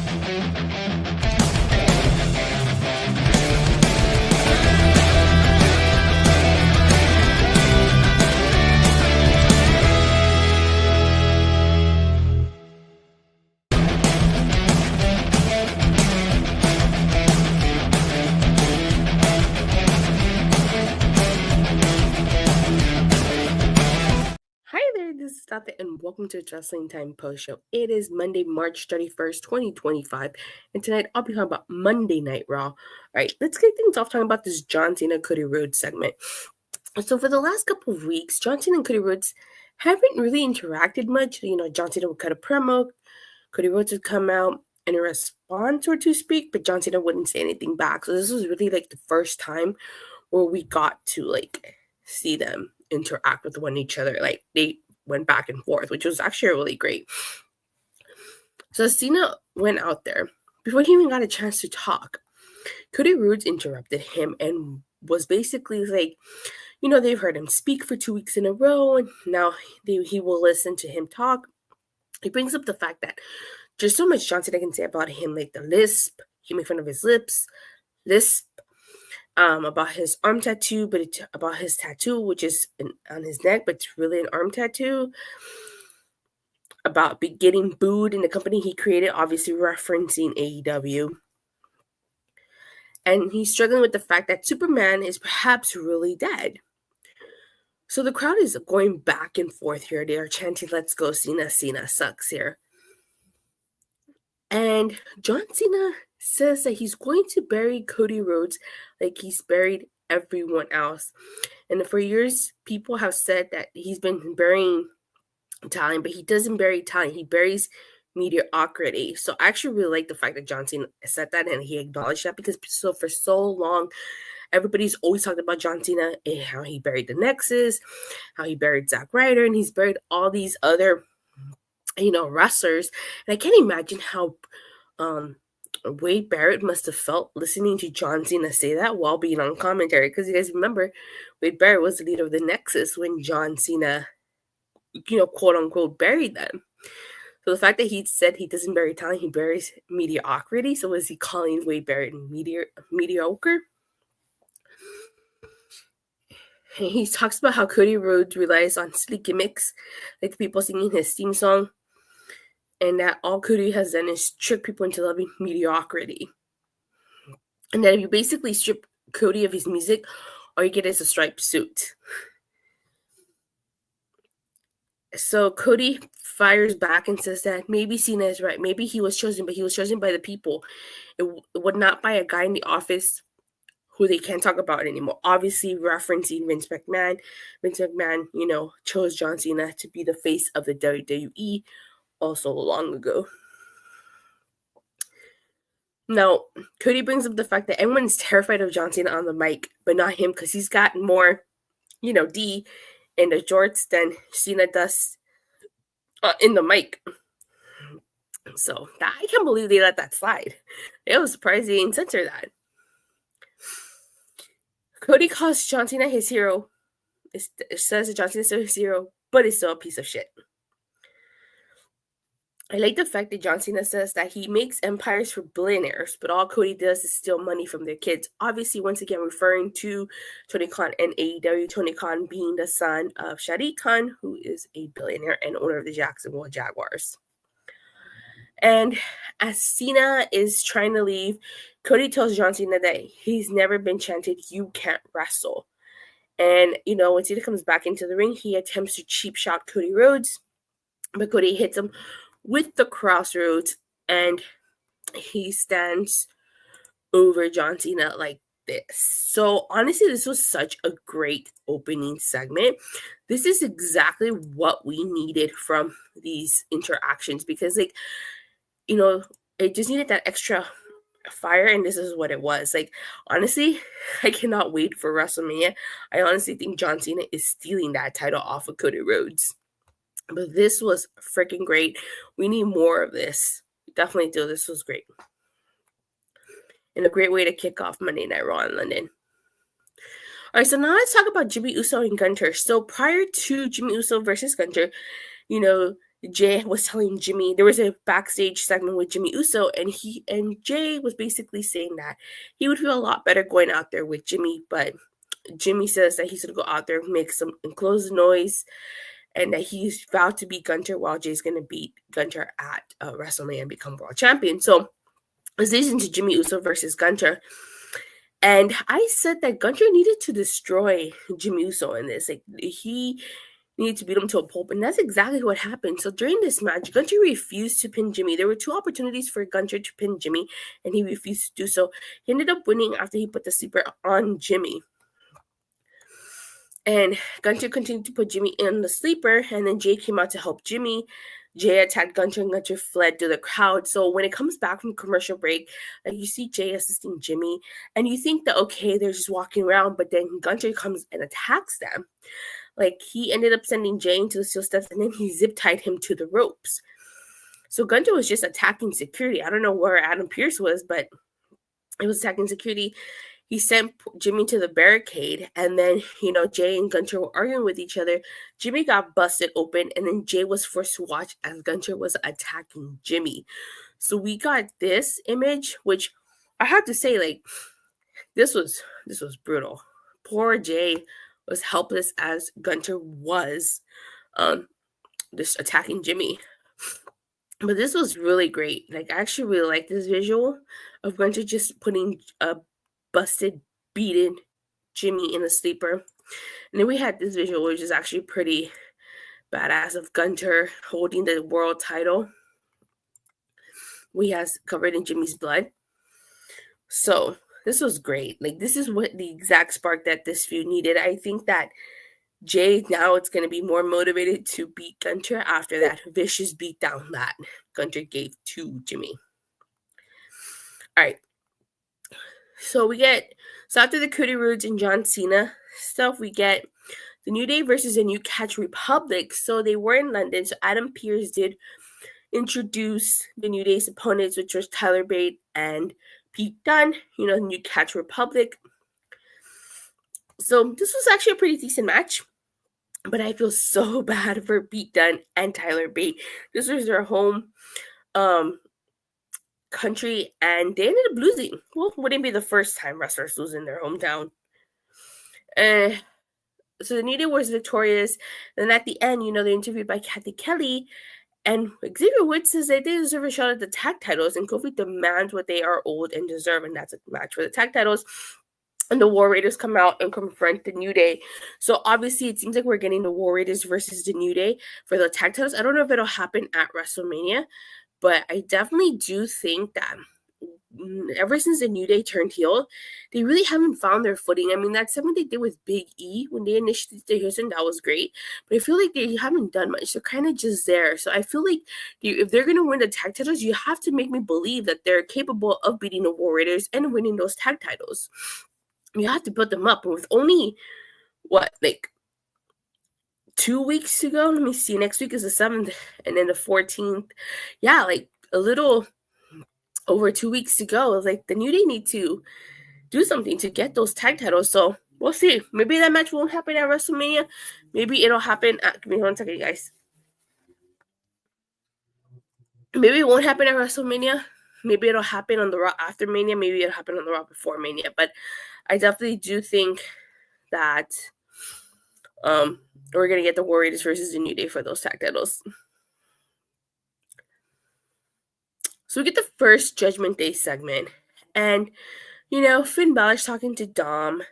Hi there, this is Tata, and welcome to Wrestling Time Post Show. It is Monday, March 31st, 2025, and tonight I'll be talking about Monday Night Raw. All right, let's get things off talking about this John Cena Cody Rhodes segment. So, for the last couple of weeks, John Cena and Cody Rhodes haven't really interacted much. John Cena would cut a promo, Cody Rhodes would come out and respond, so to speak, but John Cena wouldn't say anything back. So, this was really like the first time where we got to see them interact with one another. Like, they went back and forth, which was actually really great. So Cena went out there. Before he even got a chance to talk, Cody Rhodes interrupted him and was basically like, they've heard him speak for 2 weeks in a row, and now he will listen to him talk. He brings up the fact that there's so much John Cena can say about him, like the lisp. He made fun of his lisp, about his arm tattoo, but about his tattoo, which is on his neck, but it's really an arm tattoo. About getting booed in the company he created, obviously referencing AEW. And he's struggling with the fact that Superman is perhaps really dead. So the crowd is going back and forth here. They are chanting, "Let's go, Cena, Cena sucks" here. And John Cena says that he's going to bury Cody Rhodes like he's buried everyone else. And for years, people have said that he's been burying talent, but he doesn't bury talent. He buries mediocrity. So I actually really like the fact that John Cena said that and he acknowledged that, because for so long, everybody's always talked about John Cena and how he buried the Nexus, how he buried Zack Ryder, and he's buried all these other wrestlers. And I can't imagine how Wade Barrett must have felt listening to John Cena say that while being on commentary, because you guys remember Wade Barrett was the leader of the Nexus when John Cena, quote unquote, buried them. So the fact that he said he doesn't bury talent, he buries mediocrity. So is he calling Wade Barrett mediocre? He talks about how Cody Rhodes relies on silly gimmicks, like the people singing his theme song, and that all Cody has done is trick people into loving mediocrity. And that if you basically strip Cody of his music, all you get is a striped suit. So Cody fires back and says that maybe Cena is right. Maybe he was chosen, but he was chosen by the people. It would not by a guy in the office who they can't talk about anymore. Obviously referencing Vince McMahon. Vince McMahon, chose John Cena to be the face of the WWE also long ago. Now, Cody brings up the fact that everyone's terrified of John Cena on the mic, but not him, because he's got more, D in the jorts than Cena does in the mic. So I can't believe they let that slide. It was surprising they didn't censor that. Cody calls John Cena his hero. It says that John Cena is still his hero, but it's still a piece of shit. I like the fact that John Cena says that he makes empires for billionaires, but all Cody does is steal money from their kids. Obviously, once again, referring to Tony Khan and AEW, Tony Khan being the son of Shadi Khan, who is a billionaire and owner of the Jacksonville Jaguars. And as Cena is trying to leave, Cody tells John Cena that he's never been chanted, "You can't wrestle." And, when Cena comes back into the ring, he attempts to cheap shot Cody Rhodes, but Cody hits him with the crossroads, and he stands over John Cena like this. So honestly, this was such a great opening segment. This is exactly what we needed from these interactions, because it just needed that extra fire, and this is what it was. Honestly, I cannot wait for WrestleMania. I honestly think John Cena is stealing that title off of Cody Rhodes. But this was freaking great. We need more of this. Definitely do. This was great. And a great way to kick off Monday Night Raw in London. All right, so now let's talk about Jimmy Uso and Gunther. So prior to Jimmy Uso versus Gunther, Jay was telling Jimmy, there was a backstage segment with Jimmy Uso, and Jay was basically saying that he would feel a lot better going out there with Jimmy, but Jimmy says that he's gonna go out there, make some enclosed noise, and that he's vowed to beat Gunther, while Jay's gonna beat Gunther at WrestleMania and become world champion. So this is into Jimmy Uso versus Gunther. And I said that Gunther needed to destroy Jimmy Uso in this. Like, he needed to beat him to a pulp, and that's exactly what happened. So during this match, Gunther refused to pin Jimmy. There were two opportunities for Gunther to pin Jimmy, and he refused to do so. He ended up winning after he put the sleeper on Jimmy. And Gunther continued to put Jimmy in the sleeper, and then Jay came out to help Jimmy. Jay attacked Gunther, and Gunther fled to the crowd. So when it comes back from commercial break, you see Jay assisting Jimmy, and you think that, okay, they're just walking around, but then Gunther comes and attacks them. Like, he ended up sending Jay into the steel steps, and then he zip-tied him to the ropes. So Gunther was just attacking security. I don't know where Adam Pearce was, but it was attacking security. He sent Jimmy to the barricade, and then, Jay and Gunther were arguing with each other. Jimmy got busted open, and then Jay was forced to watch as Gunther was attacking Jimmy. So we got this image, which I have to say, like, this was brutal. Poor Jay was helpless as Gunther was just attacking Jimmy. But this was really great. Like, I actually really like this visual of Gunther just putting a busted, beaten Jimmy in a sleeper. And then we had this visual, which is actually pretty badass, of Gunther holding the world title. We has covered in Jimmy's blood. So this was great. Like, this is what the exact spark that this feud needed. I think that Jay now it's going to be more motivated to beat Gunther after that vicious beatdown that Gunther gave to Jimmy. All right. So after the Cody Rhodes and John Cena stuff, we get the New Day versus the New Catch Republic. So they were in London. So Adam Pearce did introduce the New Day's opponents, which was Tyler Bate and Pete Dunne, the New Catch Republic. So this was actually a pretty decent match, but I feel so bad for Pete Dunne and Tyler Bate. This was their home country, and they ended up losing. Well, wouldn't be the first time wrestlers lose in their hometown. So the New Day was victorious. And at the end, they're interviewed by Kathy Kelly, and Xavier Woods says they deserve a shot at the tag titles, and Kofi demands what they are owed and deserve, and that's a match for the tag titles. And the War Raiders come out and confront the New Day. So obviously, it seems like we're getting the War Raiders versus the New Day for the tag titles. I don't know if it'll happen at WrestleMania, but I definitely do think that ever since the New Day turned heel, they really haven't found their footing. I mean, that segment they did with Big E when they initially did Houston, that was great. But I feel like they haven't done much. They're kind of just there. So I feel like if they're going to win the tag titles, you have to make me believe that they're capable of beating the War Raiders and winning those tag titles. You have to build them up. And with only, 2 weeks to go? Let me see. Next week is the 7th, and then the 14th. Yeah, like a little over 2 weeks to go. Like, the New Day need to do something to get those tag titles. So we'll see. Maybe that match won't happen at WrestleMania. Maybe it'll happen at, give me 1 second, guys. Maybe it won't happen at WrestleMania. Maybe it'll happen on the Raw after Mania. Maybe it'll happen on the Raw before Mania. But I definitely do think that we're going to get the War Raiders versus the New Day for those tag titles. So we get the first Judgment Day segment. And, Finn Balor's talking to Dom.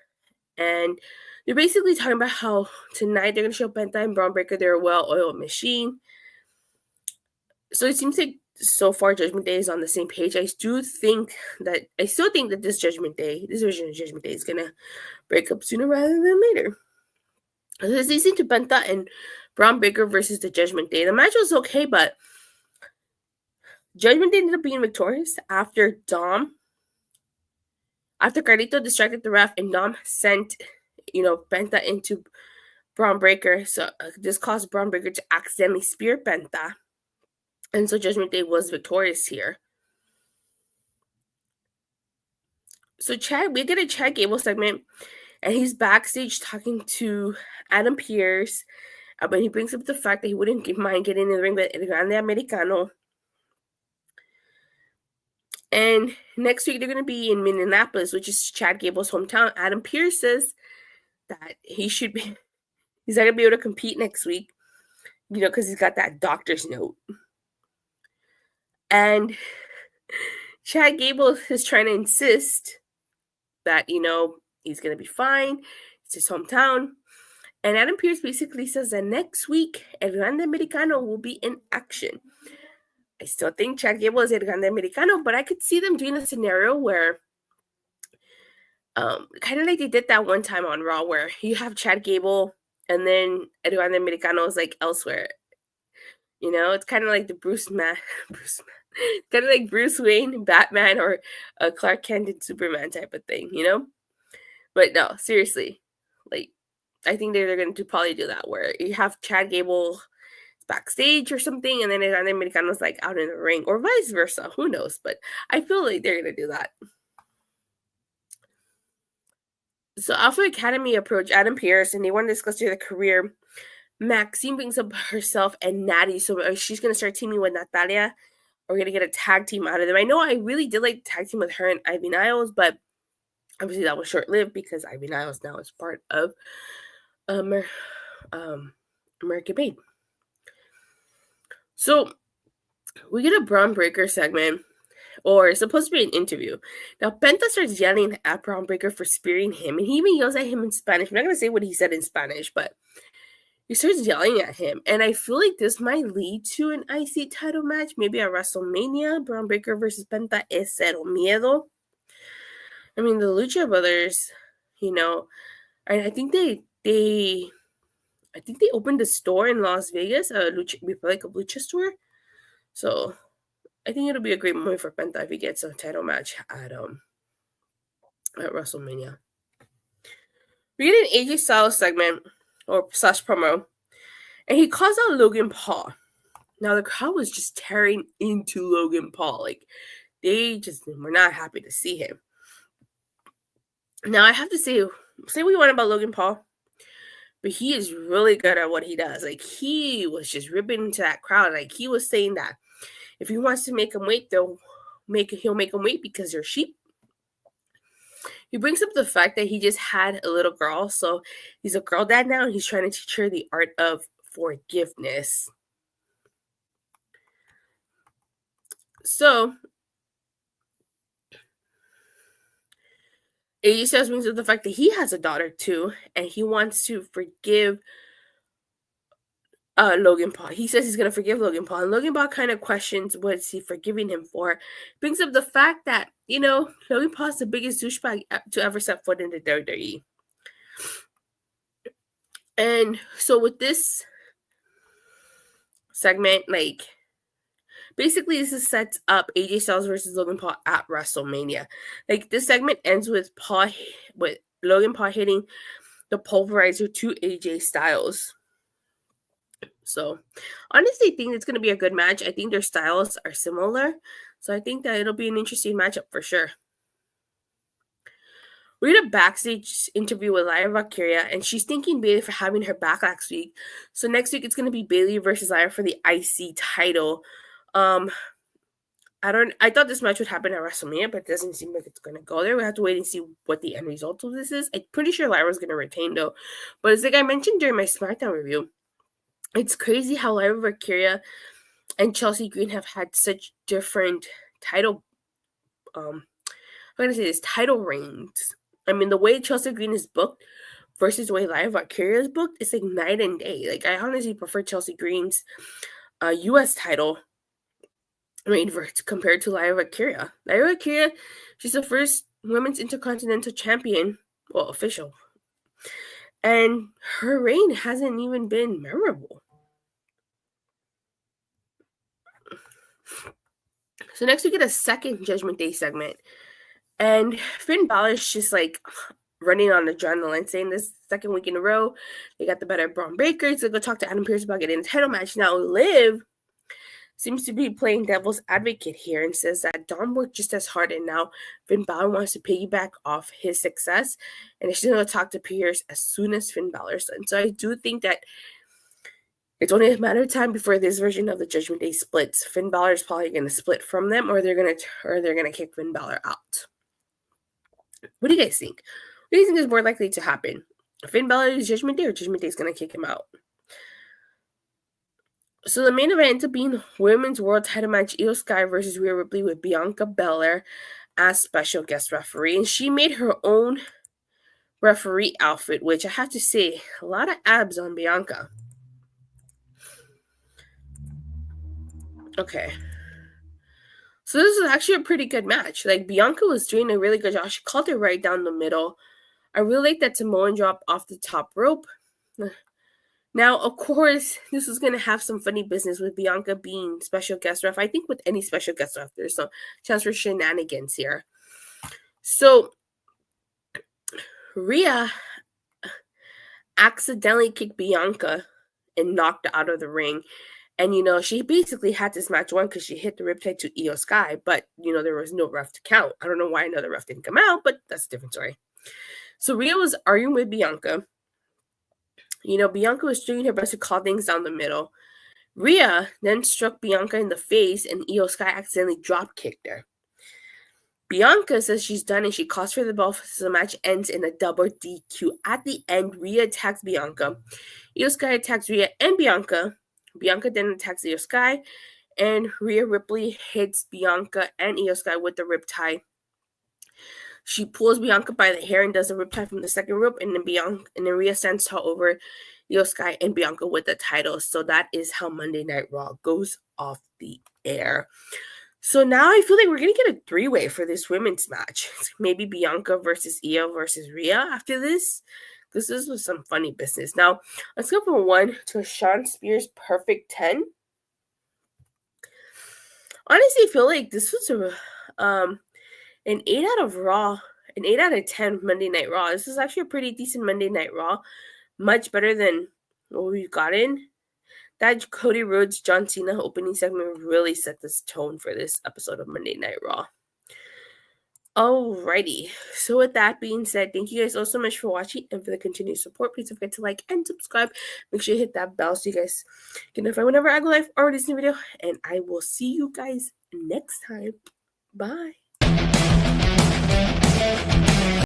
And they're basically talking about how tonight they're going to show Penta and Bron Breakker they're a well-oiled machine. So it seems like so far Judgment Day is on the same page. I still think that this version of Judgment Day is going to break up sooner rather than later. So it's easy to Penta and Bron Breakker versus the Judgment Day. The match was okay, but Judgment Day ended up being victorious after Carlito distracted the ref and Dom sent, Penta into Bron Breakker. So this caused Bron Breakker to accidentally spear Penta. And so Judgment Day was victorious here. So we get a Chad Gable segment, and he's backstage talking to Adam Pearce. But he brings up the fact that he wouldn't mind getting in the ring with El Grande Americano. And next week they're going to be in Minneapolis, which is Chad Gable's hometown. Adam Pearce says that he's not going to be able to compete next week, because he's got that doctor's note. And Chad Gable is trying to insist that, he's going to be fine. It's his hometown. And Adam Pearce basically says that next week, El Grande Americano will be in action. I still think Chad Gable is El Grande Americano, but I could see them doing a scenario where, kind of like they did that one time on Raw, where you have Chad Gable and then El Grande Americano is like elsewhere. It's kind of like the Bruce kind of like Bruce Wayne, Batman, or Clark Kent and Superman type of thing, But no, seriously, like, I think they're going to probably do that, where you have Chad Gable backstage or something, and then El Grande Americano's like out in the ring, or vice versa. Who knows? But I feel like they're going to do that. So Alpha Academy approached Adam Pearce, and they want to discuss their career. Maxine brings up herself and Natty, so she's going to start teaming with Natalia. We're going to get a tag team out of them. I know I really did like the tag team with her and Ivy Niles, but obviously that was short-lived because Ivy Niles now is part of American Babe. So we get a Bron Breakker segment, or it's supposed to be an interview. Now Penta starts yelling at Bron Breakker for spearing him, and he even yells at him in Spanish. I'm not going to say what he said in Spanish, but he starts yelling at him, and I feel like this might lead to an IC title match, maybe at WrestleMania. Bron Breakker versus Penta es cero miedo. I mean, the Lucha Brothers, I think they opened a store in Las Vegas, a Republic of Lucha store. So I think it'll be a great moment for Penta if he gets a title match at WrestleMania. We get an AJ Styles segment, or / promo, and he calls out Logan Paul. Now the crowd was just tearing into Logan Paul. Like, they just were not happy to see him. Now I have to say what you want about Logan Paul, but he is really good at what he does. Like, he was just ripping into that crowd. Like, he was saying that if he wants to make them wait, he'll make them wait because they're sheep. He brings up the fact that he just had a little girl, so he's a girl dad now, and he's trying to teach her the art of forgiveness. So AJ Styles brings up the fact that he has a daughter too, and he wants to forgive Logan Paul. He says he's going to forgive Logan Paul, and Logan Paul kind of questions what is he forgiving him for. Brings up the fact that, Logan Paul's the biggest douchebag to ever set foot in the WWE. And so with this segment, basically this sets up AJ Styles versus Logan Paul at WrestleMania. Like, this segment ends with Logan Paul hitting the pulverizer to AJ Styles. So, honestly, I think it's going to be a good match. I think their styles are similar. So, I think that it'll be an interesting matchup for sure. We had a backstage interview with Lyra Valkyria, and she's thanking Bayley for having her back last week. So, next week, it's going to be Bayley versus Lyra for the IC title. I thought this match would happen at WrestleMania, but it doesn't seem like it's going to go there. We have to wait and see what the end result of this is. I'm pretty sure Lyra's going to retain, though. But it's like I mentioned during my SmackDown review, it's crazy how Lyra Valkyria and Chelsea Green have had such different title reigns. I mean, the way Chelsea Green is booked versus the way Lyra Valkyria is booked, it's like night and day. Like, I honestly prefer Chelsea Green's U.S. title reign compared to Lyra Valkyria. Lyra Valkyria, she's the first women's intercontinental champion, well, official. And her reign hasn't even been memorable. So next we get a second Judgment Day segment. And Finn Balor's just like running on adrenaline, saying this second week in a row, they got the better Bron Breakker. So go talk to Adam Pearce about getting a title match. Now Liv seems to be playing devil's advocate here and says that Dom worked just as hard, and now Finn Balor wants to piggyback off his success, and she's going to talk to Pierce as soon as Finn Balor's done. So I do think that It's only a matter of time before this version of the Judgment Day splits. Finn Balor is probably going to split from them, or they're going to kick Finn Balor out. What do you guys think? What do you think is more likely to happen? Finn Balor is Judgment Day, or Judgment Day is going to kick him out? So the main event ends up being Women's World Title match, Io Sky versus Rhea Ripley with Bianca Belair as special guest referee. And she made her own referee outfit, which I have to say, a lot of abs on Bianca. Okay. So this is actually a pretty good match. Like, Bianca was doing a really good job. She called it right down the middle. I really like that Samoan drop off the top rope. Now, of course, this is going to have some funny business with Bianca being special guest ref. I think with any special guest ref, there's some chance for shenanigans here. So, Rhea accidentally kicked Bianca and knocked her out of the ring. And, she basically had this match won because she hit the riptide to Io Sky. But, there was no ref to count. I don't know why another ref didn't come out, but that's a different story. So, Rhea was arguing with Bianca. Bianca was doing her best to call things down the middle. Rhea then struck Bianca in the face, and Io Sky accidentally drop kicked her. Bianca says she's done, and she calls for the bell, so the match ends in a double DQ. At the end, Rhea attacks Bianca. Io Sky attacks Rhea and Bianca. Bianca then attacks Io Sky, and Rhea Ripley hits Bianca and Io Sky with the riptide. She pulls Bianca by the hair and does a riptide from the second rope, and then Rhea stands tall over Io Sky and Bianca with the title. So that is how Monday Night Raw goes off the air. So now I feel like we're going to get a three-way for this women's match. Maybe Bianca versus Io versus Rhea after this. Because this was some funny business. Now, let's go from 1 to a Shawn Spears perfect 10. Honestly, I feel like this was an 8 out of Raw, an 8 out of 10 Monday Night Raw. This is actually a pretty decent Monday Night Raw. Much better than what we've gotten. That Cody Rhodes, John Cena opening segment really set this tone for this episode of Monday Night Raw. Alrighty. So with that being said, thank you guys all so much for watching and for the continued support. Please don't forget to like and subscribe. Make sure you hit that bell so you guys get notified whenever I go live or release a video. And I will see you guys next time. Bye.